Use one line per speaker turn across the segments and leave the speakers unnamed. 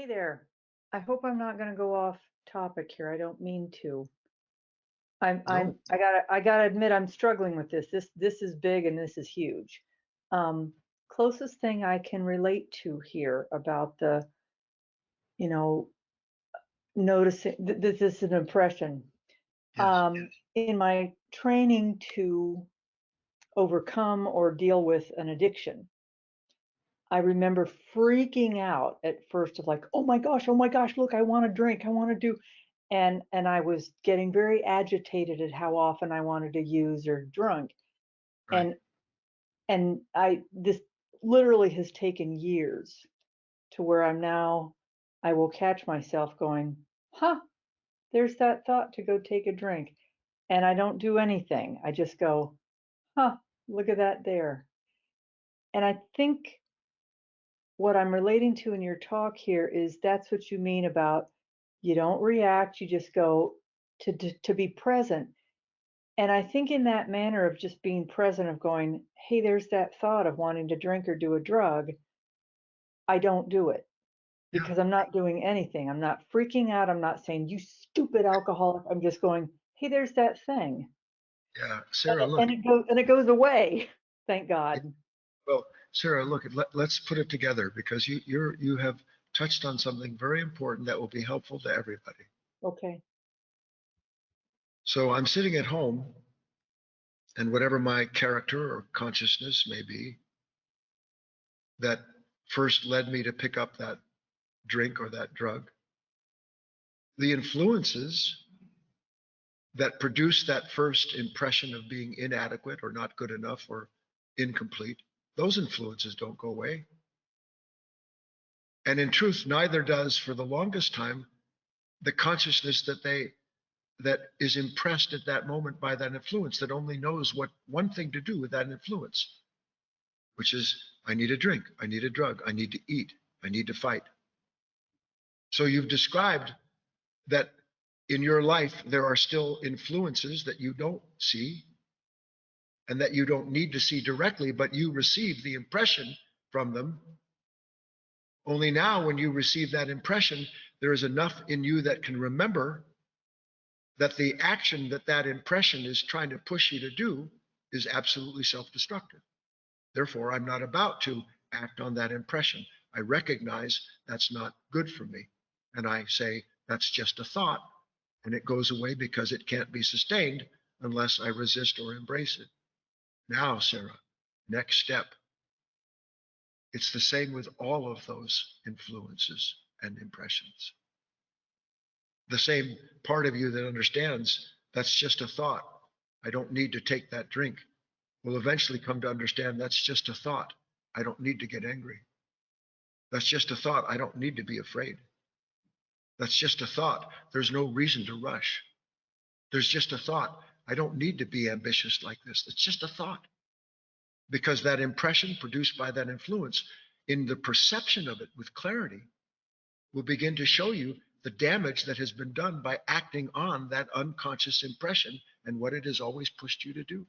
Hey there. I hope I'm not going to go off topic here. I don't mean to.
No,
I gotta admit I'm struggling with this. This is big and this is huge. Um, Closest thing I can relate to here about the, you know, noticing this is an impression.
yes,
In my training to overcome or deal with an addiction, I remember freaking out at first of like, oh my gosh, look, I want to drink, I want to do, and I was getting very agitated at how often I wanted to use or drunk.
right.
And I this literally has taken years to where I will catch myself going, huh, there's that thought to go take a drink. And I don't do anything. I just go, huh, look at that there. And I think what I'm relating to in your talk here is that's what you mean about you don't react, you just go to be present. And I think in that manner of just being present, of going, hey, there's that thought of wanting to drink or do a drug, I don't do it
Yeah,
because I'm not doing anything. I'm not freaking out. I'm not saying, you stupid alcoholic. I'm just going, hey, there's that thing.
yeah.
And
Sarah,
it,
look.
and it goes away. Thank
Yeah,
God.
well, Sarah, look. Let's put it together because you have touched on something very important that will be helpful to everybody.
Okay.
So I'm sitting at home, and whatever my character or consciousness may be, that first led me to pick up that drink or that drug, the influences that produce that first impression of being inadequate or not good enough or incomplete, those influences don't go away. And in truth, neither does for the longest time the consciousness that is impressed at that moment by that influence, that only knows what one thing to do with that influence, which is I need a drink, I need a drug, I need to eat, I need to fight. So you've described that in your life there are still influences that you don't see and that you don't need to see directly, but you receive the impression from them. Only now, when you receive that impression, there is enough in you that can remember that the action that that impression is trying to push you to do is absolutely self destructive. Therefore, I'm not about to act on that impression. I recognize that's not good for me. And I say, that's just a thought. And it goes away because it can't be sustained unless I resist or embrace it. Now, Sarah, next step. It's the same with all of those influences and impressions. The same part of you that understands that's just a thought. I don't need to take that drink will eventually come to understand that's just a thought. I don't need to get angry. That's just a thought. I don't need to be afraid. That's just a thought. There's no reason to rush. There's just a thought. I don't need to be ambitious like this. It's just a thought. Because that impression produced by that influence, in the perception of it with clarity, will begin to show you the damage that has been done by acting on that unconscious impression and what it has always pushed you to do.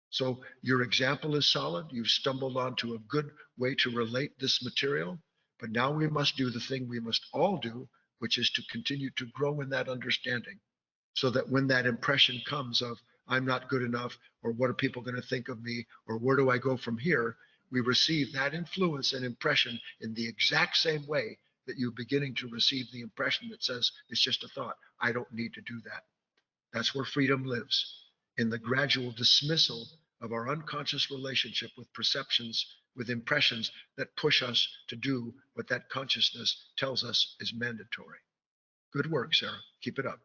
So your example is solid. You've stumbled onto a good way to relate this material, but now we must do the thing we must all do, which is to continue to grow in that understanding so that when that impression comes of I'm not good enough, or what are people going to think of me, or where do I go from here, we receive that influence and impression in the exact same way that you're beginning to receive the impression that says it's just a thought. I don't need to do that. That's where freedom lives, in the gradual dismissal of our unconscious relationship with perceptions, with impressions that push us to do what that consciousness tells us is mandatory. Good work, Sarah. Keep it up.